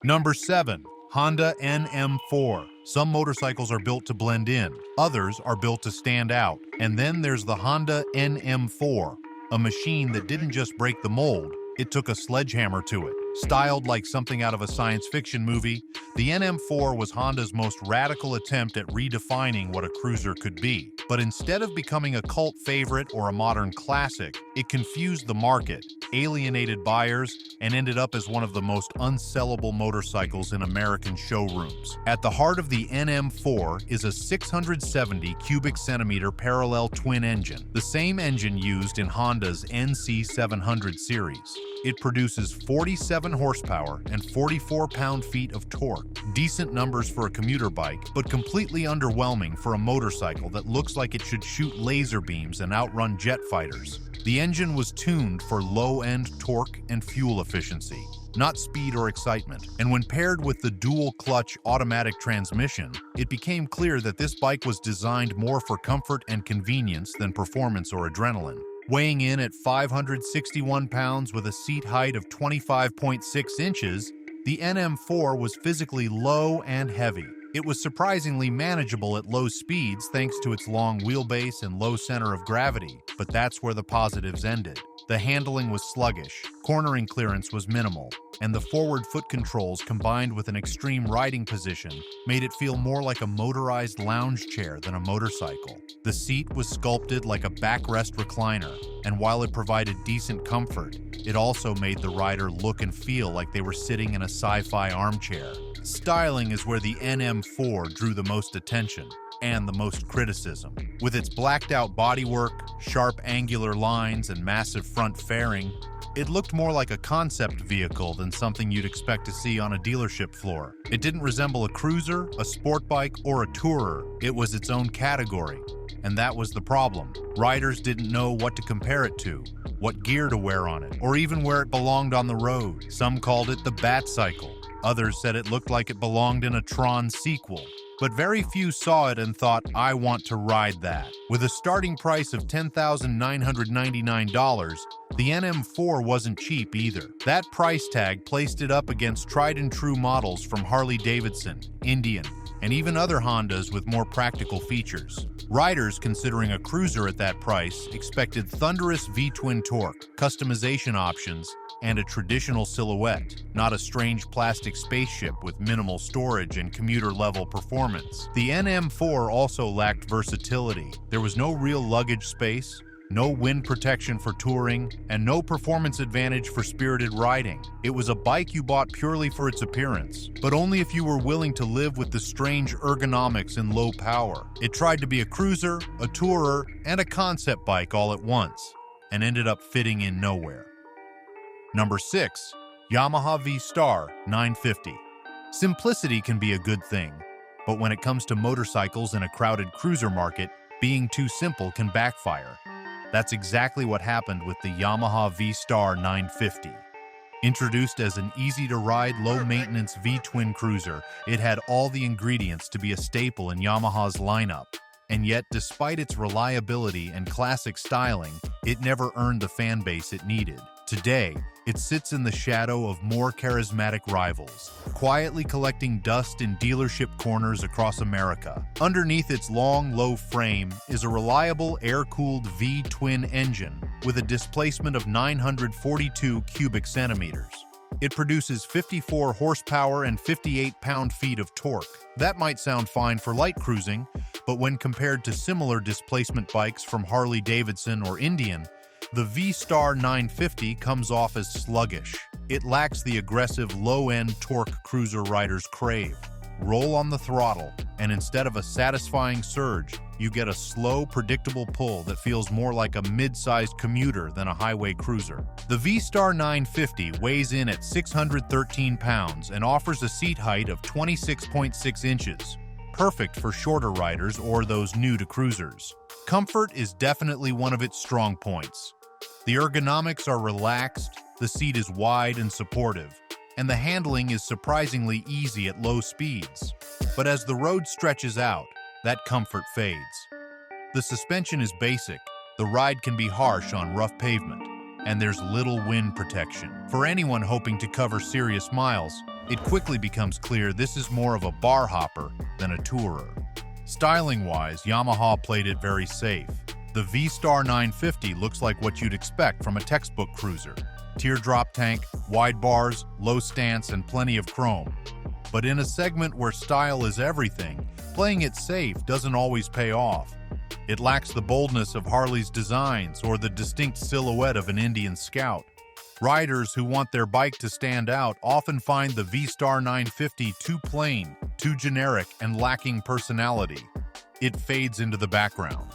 Number 7. Honda NM4. Some motorcycles are built to blend in, others are built to stand out. And then there's the Honda NM4, a machine that didn't just break the mold, it took a sledgehammer to it. Styled like something out of a science fiction movie, the NM4 was Honda's most radical attempt at redefining what a cruiser could be. But instead of becoming a cult favorite or a modern classic, it confused the market, alienated buyers, and ended up as one of the most unsellable motorcycles in American showrooms. At the heart of the NM4 is a 670 cubic centimeter parallel twin engine, the same engine used in Honda's NC700 series. It produces 47 horsepower and 44 pound-feet of torque. Decent numbers for a commuter bike, but completely underwhelming for a motorcycle that looks like it should shoot laser beams and outrun jet fighters. The engine was tuned for low-end torque and fuel efficiency, not speed or excitement. And when paired with the dual-clutch automatic transmission, it became clear that this bike was designed more for comfort and convenience than performance or adrenaline. Weighing in at 561 pounds with a seat height of 25.6 inches, the NM4 was physically low and heavy. It was surprisingly manageable at low speeds thanks to its long wheelbase and low center of gravity, but that's where the positives ended. The handling was sluggish, cornering clearance was minimal, and the forward foot controls combined with an extreme riding position made it feel more like a motorized lounge chair than a motorcycle. The seat was sculpted like a backrest recliner, and while it provided decent comfort, it also made the rider look and feel like they were sitting in a sci-fi armchair. Styling is where the NM4 drew the most attention and the most criticism. With its blacked-out bodywork, sharp angular lines, and massive front fairing, it looked more like a concept vehicle than something you'd expect to see on a dealership floor. It didn't resemble a cruiser, a sport bike, or a tourer. It was its own category, and that was the problem. Riders didn't know what to compare it to, what gear to wear on it, or even where it belonged on the road. Some called it the Bat Cycle. Others said it looked like it belonged in a Tron sequel. But very few saw it and thought, I want to ride that. With a starting price of $10,999, the NM4 wasn't cheap either. That price tag placed it up against tried-and-true models from Harley Davidson, Indian, and even other Hondas with more practical features. Riders considering a cruiser at that price expected thunderous V-twin torque, customization options, and a traditional silhouette, not a strange plastic spaceship with minimal storage and commuter-level performance. The NM4 also lacked versatility. There was no real luggage space, no wind protection for touring, and no performance advantage for spirited riding. It was a bike you bought purely for its appearance, but only if you were willing to live with the strange ergonomics and low power. It tried to be a cruiser, a tourer, and a concept bike all at once, and ended up fitting in nowhere. Number 6. Yamaha V-Star 950. Simplicity can be a good thing, but when it comes to motorcycles in a crowded cruiser market, being too simple can backfire. That's exactly what happened with the Yamaha V-Star 950. Introduced as an easy-to-ride, low-maintenance V-twin cruiser, it had all the ingredients to be a staple in Yamaha's lineup. And yet, despite its reliability and classic styling, it never earned the fan base it needed. Today, it sits in the shadow of more charismatic rivals, quietly collecting dust in dealership corners across America. Underneath its long, low frame is a reliable air-cooled V-twin engine with a displacement of 942 cubic centimeters. It produces 54 horsepower and 58 pound-feet of torque. That might sound fine for light cruising, but when compared to similar displacement bikes from Harley Davidson or Indian, the V-Star 950 comes off as sluggish. It lacks the aggressive low-end torque cruiser riders crave. Roll on the throttle, and instead of a satisfying surge, you get a slow, predictable pull that feels more like a mid-sized commuter than a highway cruiser. The V-Star 950 weighs in at 613 pounds and offers a seat height of 26.6 inches, perfect for shorter riders or those new to cruisers. Comfort is definitely one of its strong points. The ergonomics are relaxed, the seat is wide and supportive, and the handling is surprisingly easy at low speeds. But as the road stretches out, that comfort fades. The suspension is basic, the ride can be harsh on rough pavement, and there's little wind protection. For anyone hoping to cover serious miles, it quickly becomes clear this is more of a bar hopper than a tourer. Styling-wise, Yamaha played it very safe. The V-Star 950 looks like what you'd expect from a textbook cruiser. Teardrop tank, wide bars, low stance, and plenty of chrome. But in a segment where style is everything, playing it safe doesn't always pay off. It lacks the boldness of Harley's designs or the distinct silhouette of an Indian Scout. Riders who want their bike to stand out often find the V-Star 950 too plain, too generic, and lacking personality. It fades into the background.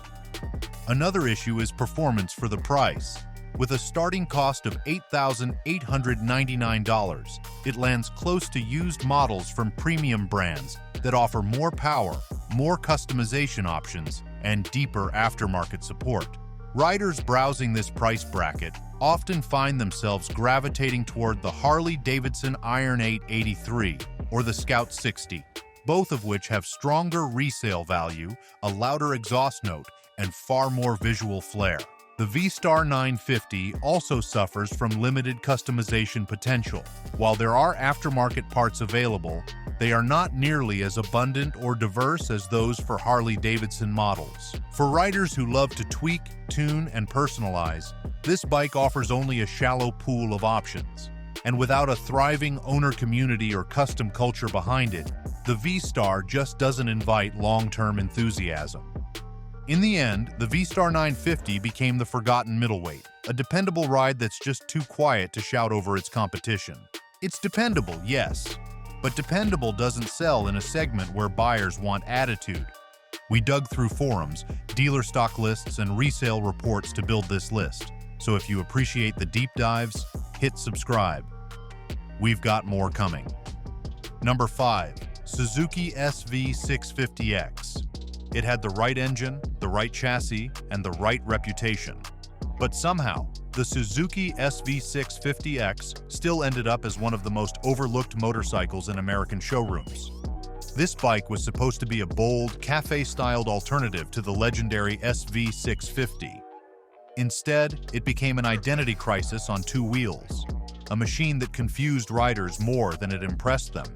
Another issue is performance for the price. With a starting cost of $8,899, it lands close to used models from premium brands that offer more power, more customization options, and deeper aftermarket support. Riders browsing this price bracket often find themselves gravitating toward the Harley-Davidson Iron 883 or the Scout 60, both of which have stronger resale value, a louder exhaust note, and far more visual flair. The V-Star 950 also suffers from limited customization potential. While there are aftermarket parts available, they are not nearly as abundant or diverse as those for Harley-Davidson models. For riders who love to tweak, tune, and personalize, this bike offers only a shallow pool of options. And without a thriving owner community or custom culture behind it, the V-Star just doesn't invite long-term enthusiasm. In the end, the V-Star 950 became the forgotten middleweight, a dependable ride that's just too quiet to shout over its competition. It's dependable, yes, but dependable doesn't sell in a segment where buyers want attitude. We dug through forums, dealer stock lists, and resale reports to build this list, so if you appreciate the deep dives, hit subscribe. We've got more coming. Number 5. Suzuki SV650X. It had the right engine, the right chassis, and the right reputation. But somehow, the Suzuki SV650X still ended up as one of the most overlooked motorcycles in American showrooms. This bike was supposed to be a bold, cafe-styled alternative to the legendary SV650. Instead, it became an identity crisis on two wheels, a machine that confused riders more than it impressed them.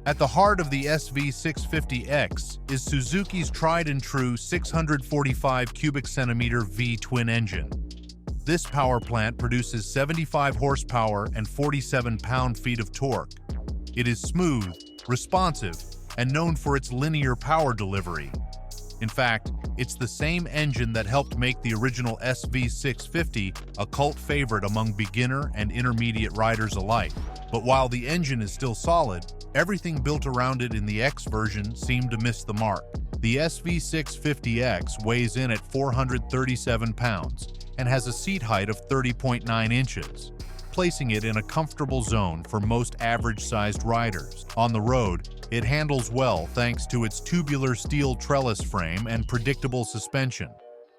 At the heart of the SV650X is Suzuki's tried-and-true 645 cubic centimeter V-twin engine. This power plant produces 75 horsepower and 47 pound-feet of torque. It is smooth, responsive, and known for its linear power delivery. In fact, it's the same engine that helped make the original SV650 a cult favorite among beginner and intermediate riders alike. But while the engine is still solid, everything built around it in the X version seemed to miss the mark. The SV650X weighs in at 437 pounds and has a seat height of 30.9 inches, placing it in a comfortable zone for most average-sized riders. On the road, it handles well thanks to its tubular steel trellis frame and predictable suspension.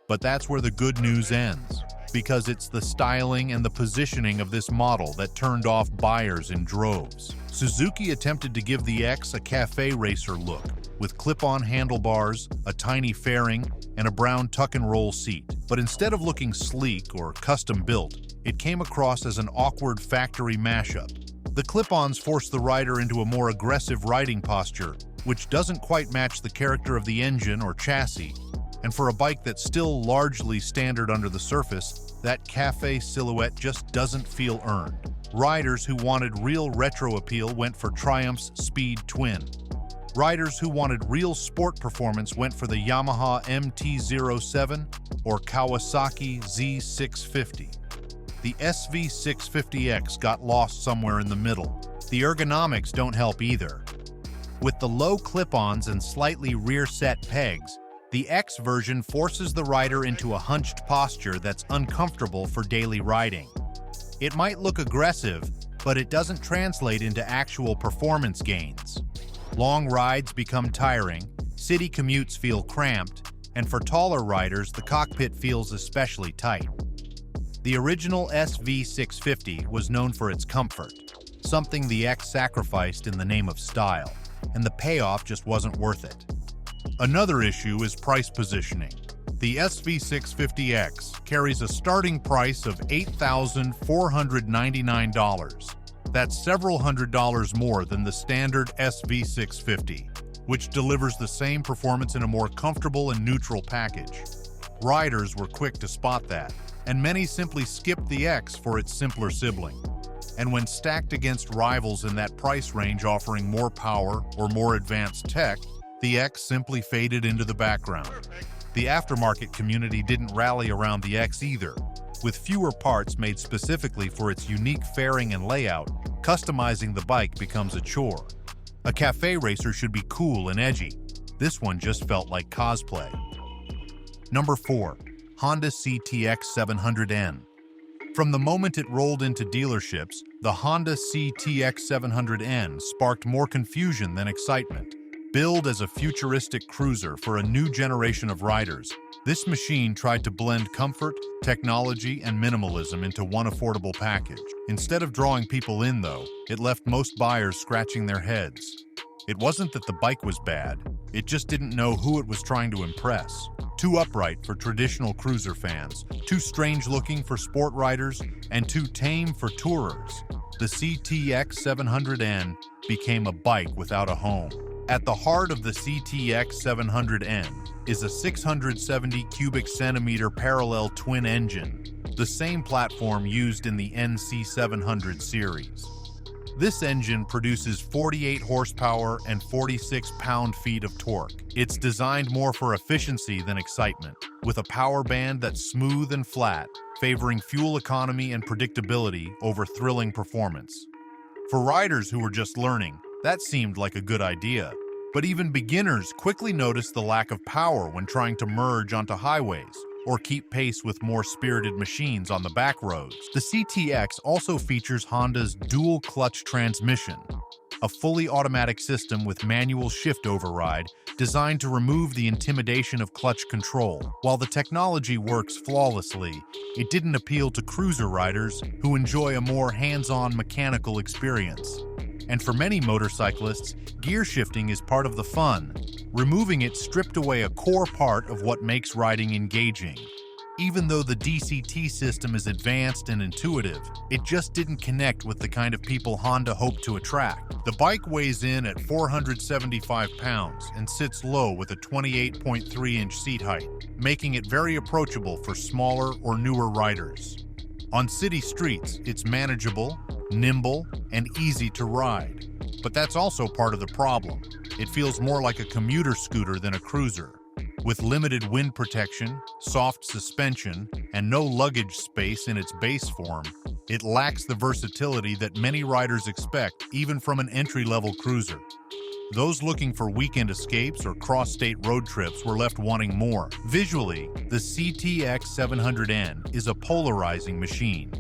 But that's where the good news ends, because it's the styling and the positioning of this model that turned off buyers in droves. Suzuki attempted to give the X a cafe racer look, with clip-on handlebars, a tiny fairing, and a brown tuck-and-roll seat. But instead of looking sleek or custom-built, it came across as an awkward factory mashup. The clip-ons force the rider into a more aggressive riding posture, which doesn't quite match the character of the engine or chassis. And for a bike that's still largely standard under the surface, that cafe silhouette just doesn't feel earned. Riders who wanted real retro appeal went for Triumph's Speed Twin. Riders who wanted real sport performance went for the Yamaha MT-07 or Kawasaki Z650. The SV650X got lost somewhere in the middle. The ergonomics don't help either. With the low clip-ons and slightly rear-set pegs, the X version forces the rider into a hunched posture that's uncomfortable for daily riding. It might look aggressive, but it doesn't translate into actual performance gains. Long rides become tiring, city commutes feel cramped, and for taller riders, the cockpit feels especially tight. The original SV650 was known for its comfort, something the X sacrificed in the name of style, and the payoff just wasn't worth it. Another issue is price positioning. The SV650X carries a starting price of $8,499. That's several $100s more than the standard SV650, which delivers the same performance in a more comfortable and neutral package. Riders were quick to spot that, and many simply skipped the X for its simpler sibling. And when stacked against rivals in that price range offering more power or more advanced tech, the X simply faded into the background. The aftermarket community didn't rally around the X either. With fewer parts made specifically for its unique fairing and layout, customizing the bike becomes a chore. A cafe racer should be cool and edgy. This one just felt like cosplay. Number 4. Honda CTX 700N. From the moment it rolled into dealerships, the Honda CTX 700N sparked more confusion than excitement. Billed as a futuristic cruiser for a new generation of riders, this machine tried to blend comfort, technology, and minimalism into one affordable package. Instead of drawing people in, though, it left most buyers scratching their heads. It wasn't that the bike was bad, it just didn't know who it was trying to impress. Too upright for traditional cruiser fans, too strange-looking for sport riders, and too tame for tourers. The CTX 700N became a bike without a home. At the heart of the CTX 700N is a 670 cubic centimeter parallel twin engine, the same platform used in the NC 700 series. This engine produces 48 horsepower and 46 pound-feet of torque. It's designed more for efficiency than excitement, with a power band that's smooth and flat, favoring fuel economy and predictability over thrilling performance. For riders who were just learning, that seemed like a good idea. But even beginners quickly noticed the lack of power when trying to merge onto highways or keep pace with more spirited machines on the back roads. The CTX also features Honda's dual-clutch transmission, a fully automatic system with manual shift override designed to remove the intimidation of clutch control. While the technology works flawlessly, it didn't appeal to cruiser riders who enjoy a more hands-on mechanical experience. And for many motorcyclists, gear shifting is part of the fun. Removing it stripped away a core part of what makes riding engaging. Even though the DCT system is advanced and intuitive, it just didn't connect with the kind of people Honda hoped to attract. The bike weighs in at 475 pounds and sits low with a 28.3-inch seat height, making it very approachable for smaller or newer riders. On city streets, it's manageable, nimble, and easy to ride. But that's also part of the problem. It feels more like a commuter scooter than a cruiser. With limited wind protection, soft suspension, and no luggage space in its base form, it lacks the versatility that many riders expect even from an entry-level cruiser. Those looking for weekend escapes or cross-state road trips were left wanting more. Visually, the CTX 700N is a polarizing machine.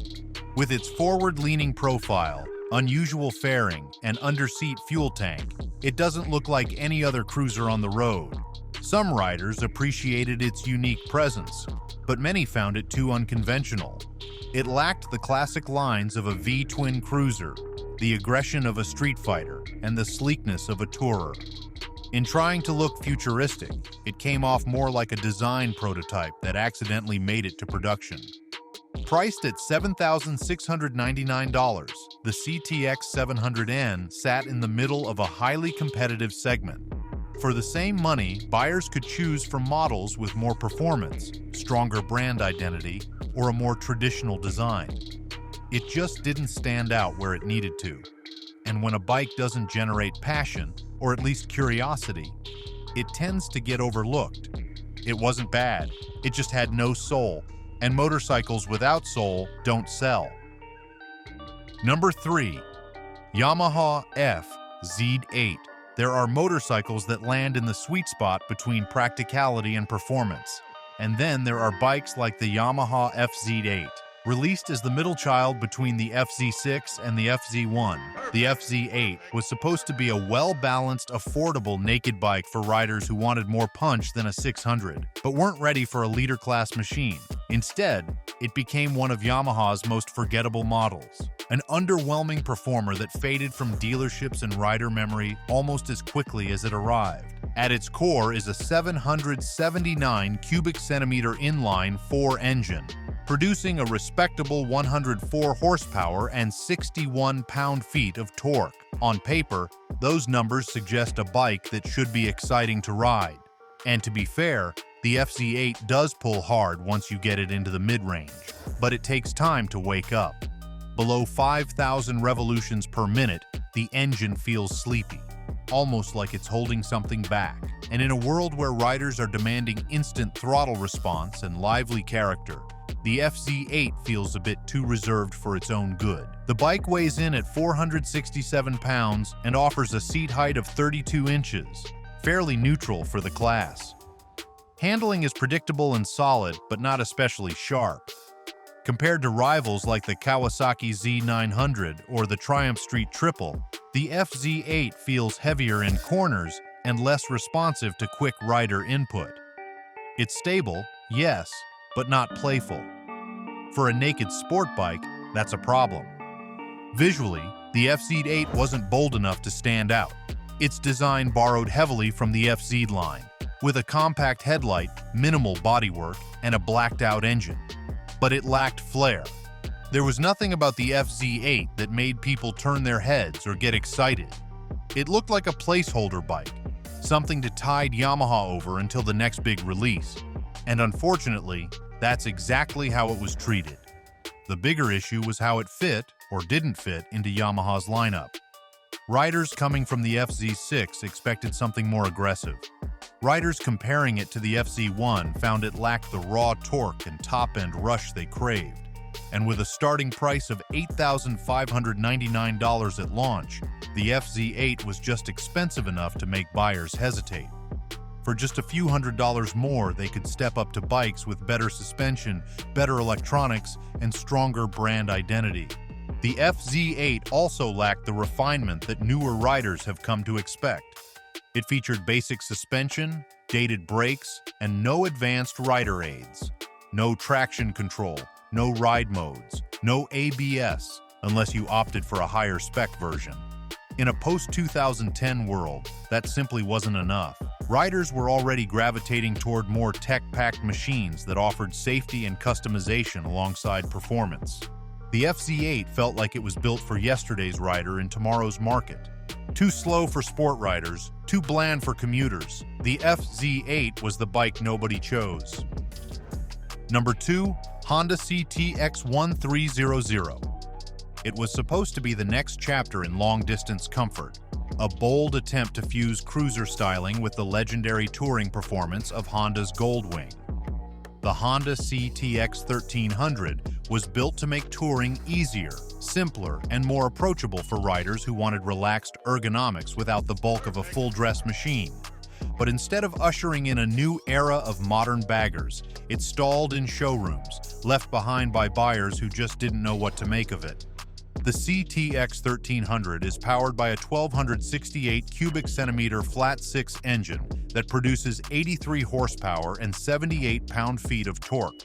With its forward-leaning profile, unusual fairing, and under-seat fuel tank, it doesn't look like any other cruiser on the road. Some riders appreciated its unique presence, but many found it too unconventional. It lacked the classic lines of a V-twin cruiser, the aggression of a street fighter, and the sleekness of a tourer. In trying to look futuristic, it came off more like a design prototype that accidentally made it to production. Priced at $7,699, the CTX 700N sat in the middle of a highly competitive segment. For the same money, buyers could choose from models with more performance, stronger brand identity, or a more traditional design. It just didn't stand out where it needed to. And when a bike doesn't generate passion, or at least curiosity, it tends to get overlooked. It wasn't bad, it just had no soul, and motorcycles without soul don't sell. Number 3. Yamaha FZ8. There are motorcycles that land in the sweet spot between practicality and performance. And then there are bikes like the Yamaha FZ8. Released as the middle child between the FZ6 and the FZ1, the FZ8 was supposed to be a well-balanced, affordable naked bike for riders who wanted more punch than a 600, but weren't ready for a leader-class machine. Instead, it became one of Yamaha's most forgettable models, an underwhelming performer that faded from dealerships and rider memory almost as quickly as it arrived. At its core is a 779 cubic centimeter inline 4 engine, producing a respectable 104 horsepower and 61 pound-feet of torque. On paper, those numbers suggest a bike that should be exciting to ride. And to be fair, the FZ8 does pull hard once you get it into the mid-range, but it takes time to wake up. Below 5,000 revolutions per minute, the engine feels sleepy, almost like it's holding something back. And in a world where riders are demanding instant throttle response and lively character, the FZ8 feels a bit too reserved for its own good. The bike weighs in at 467 pounds and offers a seat height of 32 inches, fairly neutral for the class. Handling is predictable and solid, but not especially sharp. Compared to rivals like the Kawasaki Z900 or the Triumph Street Triple, the FZ8 feels heavier in corners and less responsive to quick rider input. It's stable, yes, but not playful. For a naked sport bike, that's a problem. Visually, the FZ8 wasn't bold enough to stand out. Its design borrowed heavily from the FZ line, with a compact headlight, minimal bodywork, and a blacked-out engine. But it lacked flair. There was nothing about the FZ8 that made people turn their heads or get excited. It looked like a placeholder bike, something to tide Yamaha over until the next big release. And unfortunately, that's exactly how it was treated. The bigger issue was how it fit, or didn't fit, into Yamaha's lineup. Riders coming from the FZ6 expected something more aggressive. Riders comparing it to the FZ1 found it lacked the raw torque and top-end rush they craved. And with a starting price of $8,599 at launch, the FZ8 was just expensive enough to make buyers hesitate. For just a few $100s more, they could step up to bikes with better suspension, better electronics, and stronger brand identity. The FZ8 also lacked the refinement that newer riders have come to expect. It featured basic suspension, dated brakes, and no advanced rider aids. No traction control, no ride modes, no ABS, unless you opted for a higher spec version. In a post-2010 world, that simply wasn't enough. Riders were already gravitating toward more tech-packed machines that offered safety and customization alongside performance. The FZ8 felt like it was built for yesterday's rider in tomorrow's market. Too slow for sport riders, too bland for commuters, the FZ8 was the bike nobody chose. Number 2, Honda CTX1300. It was supposed to be the next chapter in long-distance comfort, a bold attempt to fuse cruiser styling with the legendary touring performance of Honda's Goldwing. The Honda CTX 1300 was built to make touring easier, simpler, and more approachable for riders who wanted relaxed ergonomics without the bulk of a full-dress machine. But instead of ushering in a new era of modern baggers, it stalled in showrooms, left behind by buyers who just didn't know what to make of it. The CTX 1300 is powered by a 1,268 cubic centimeter flat-six engine that produces 83 horsepower and 78 pound-feet of torque.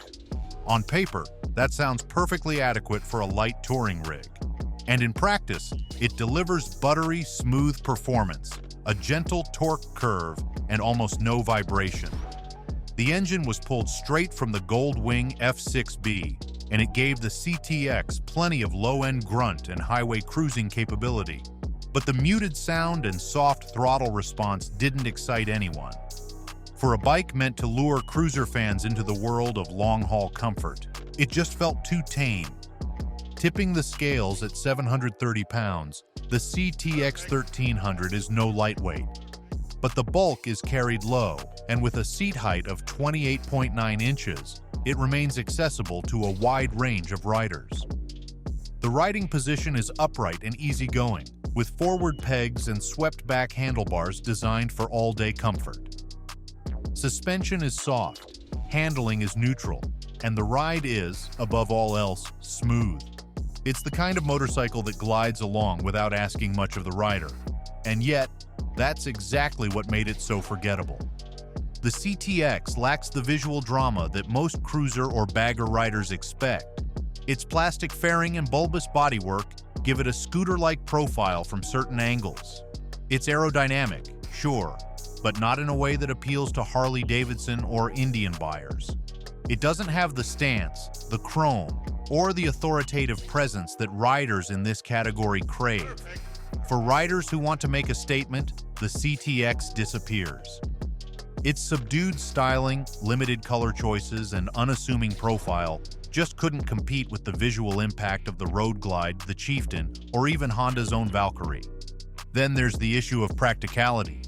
On paper, that sounds perfectly adequate for a light touring rig. And in practice, it delivers buttery, smooth performance, a gentle torque curve, and almost no vibration. The engine was pulled straight from the Goldwing F6B, and it gave the CTX plenty of low-end grunt and highway cruising capability. But the muted sound and soft throttle response didn't excite anyone. For a bike meant to lure cruiser fans into the world of long-haul comfort, it just felt too tame. Tipping the scales at 730 pounds, the CTX 1300 is no lightweight. But the bulk is carried low, and with a seat height of 28.9 inches, it remains accessible to a wide range of riders. The riding position is upright and easygoing, with forward pegs and swept-back handlebars designed for all-day comfort. Suspension is soft, handling is neutral, and the ride is, above all else, smooth. It's the kind of motorcycle that glides along without asking much of the rider. And yet, that's exactly what made it so forgettable. The CTX lacks the visual drama that most cruiser or bagger riders expect. Its plastic fairing and bulbous bodywork give it a scooter-like profile from certain angles. It's aerodynamic, sure, but not in a way that appeals to Harley Davidson or Indian buyers. It doesn't have the stance, the chrome, or the authoritative presence that riders in this category crave. For riders who want to make a statement, the CTX disappears. Its subdued styling, limited color choices, and unassuming profile just couldn't compete with the visual impact of the Road Glide, the Chieftain, or even Honda's own Valkyrie. Then there's the issue of practicality.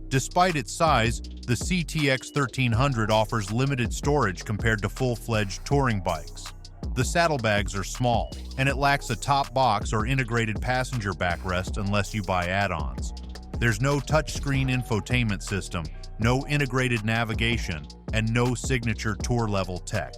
Despite its size, the CTX 1300 offers limited storage compared to full-fledged touring bikes. The saddlebags are small, and it lacks a top box or integrated passenger backrest unless you buy add-ons. There's no touchscreen infotainment system, no integrated navigation, and no signature tour-level tech.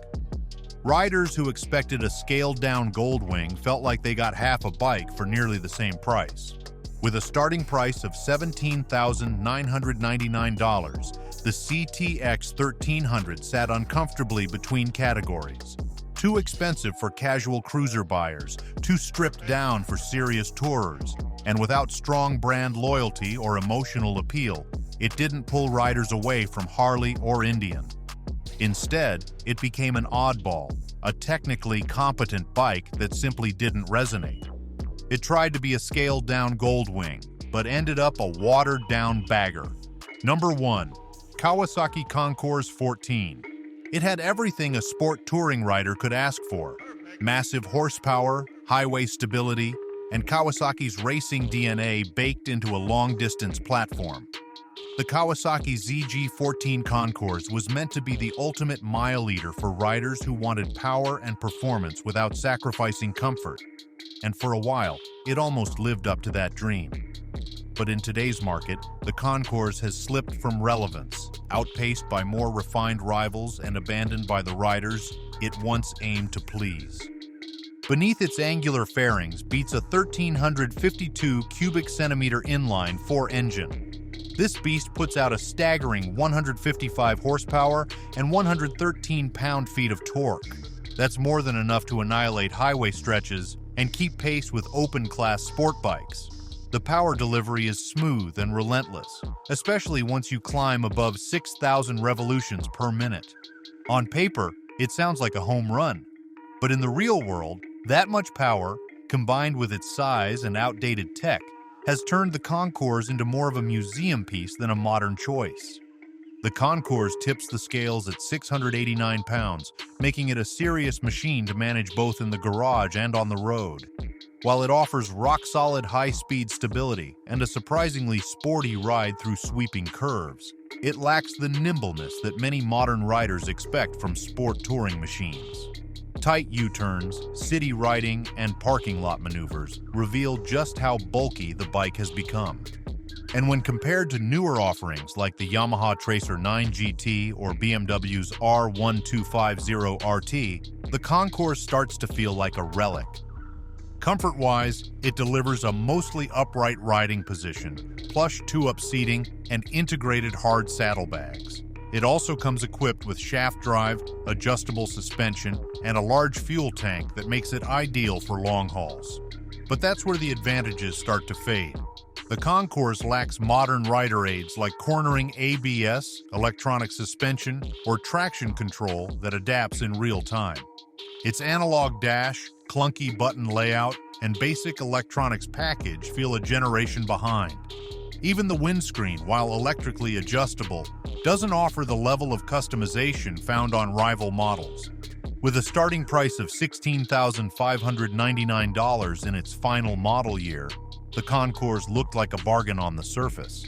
Riders who expected a scaled-down Goldwing felt like they got half a bike for nearly the same price. With a starting price of $17,999, the CTX 1300 sat uncomfortably between categories. Too expensive for casual cruiser buyers, too stripped down for serious tourers, and without strong brand loyalty or emotional appeal, it didn't pull riders away from Harley or Indian. Instead, it became an oddball, a technically competent bike that simply didn't resonate. It tried to be a scaled-down Goldwing, but ended up a watered-down bagger. Number 1. Kawasaki Concours 14. It had everything a sport touring rider could ask for: massive horsepower, highway stability, and Kawasaki's racing DNA baked into a long-distance platform. The Kawasaki ZG14 Concours was meant to be the ultimate mile eater for riders who wanted power and performance without sacrificing comfort. And for a while, it almost lived up to that dream. But in today's market, the Concours has slipped from relevance, outpaced by more refined rivals and abandoned by the riders it once aimed to please. Beneath its angular fairings beats a 1,352 cubic centimeter inline-4 engine. This beast puts out a staggering 155 horsepower and 113 pound-feet of torque. That's more than enough to annihilate highway stretches and keep pace with open-class sport bikes. The power delivery is smooth and relentless, especially once you climb above 6,000 revolutions per minute. On paper, it sounds like a home run. But in the real world, that much power, combined with its size and outdated tech, has turned the Concours into more of a museum piece than a modern choice. The Concours tips the scales at 689 pounds, making it a serious machine to manage both in the garage and on the road. While it offers rock-solid high-speed stability and a surprisingly sporty ride through sweeping curves, it lacks the nimbleness that many modern riders expect from sport touring machines. Tight U-turns, city riding, and parking lot maneuvers reveal just how bulky the bike has become. And when compared to newer offerings like the Yamaha Tracer 9 GT or BMW's R1250 RT, the Concours starts to feel like a relic. Comfort-wise, it delivers a mostly upright riding position, plush two-up seating, and integrated hard saddlebags. It also comes equipped with shaft drive, adjustable suspension, and a large fuel tank that makes it ideal for long hauls. But that's where the advantages start to fade. The Concours lacks modern rider aids like cornering ABS, electronic suspension, or traction control that adapts in real time. Its analog dash, clunky button layout, and basic electronics package feel a generation behind. Even the windscreen, while electrically adjustable, doesn't offer the level of customization found on rival models. With a starting price of $16,599 in its final model year, the Concours looked like a bargain on the surface.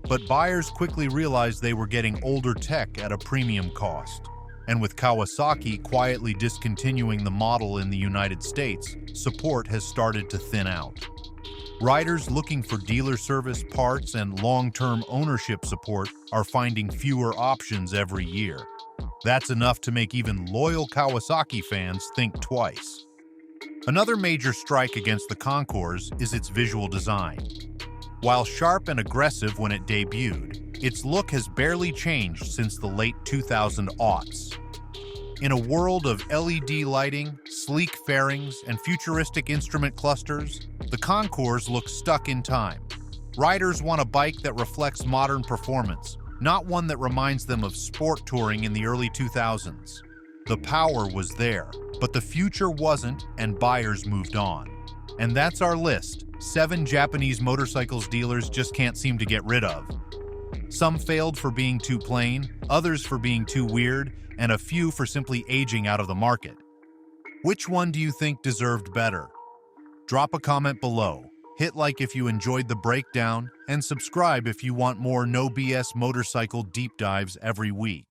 But buyers quickly realized they were getting older tech at a premium cost. And with Kawasaki quietly discontinuing the model in the United States, support has started to thin out. Riders looking for dealer service, parts, and long-term ownership support are finding fewer options every year. That's enough to make even loyal Kawasaki fans think twice. Another major strike against the Concours is its visual design. While sharp and aggressive when it debuted, its look has barely changed since the late 2000s. In a world of LED lighting, sleek fairings, and futuristic instrument clusters, the Concours looks stuck in time. Riders want a bike that reflects modern performance, not one that reminds them of sport touring in the early 2000s. The power was there, but the future wasn't, and buyers moved on. And that's our list. 7 Japanese motorcycles dealers just can't seem to get rid of. Some failed for being too plain, others for being too weird, and a few for simply aging out of the market. Which one do you think deserved better? Drop a comment below, hit like if you enjoyed the breakdown, and subscribe if you want more no BS motorcycle deep dives every week.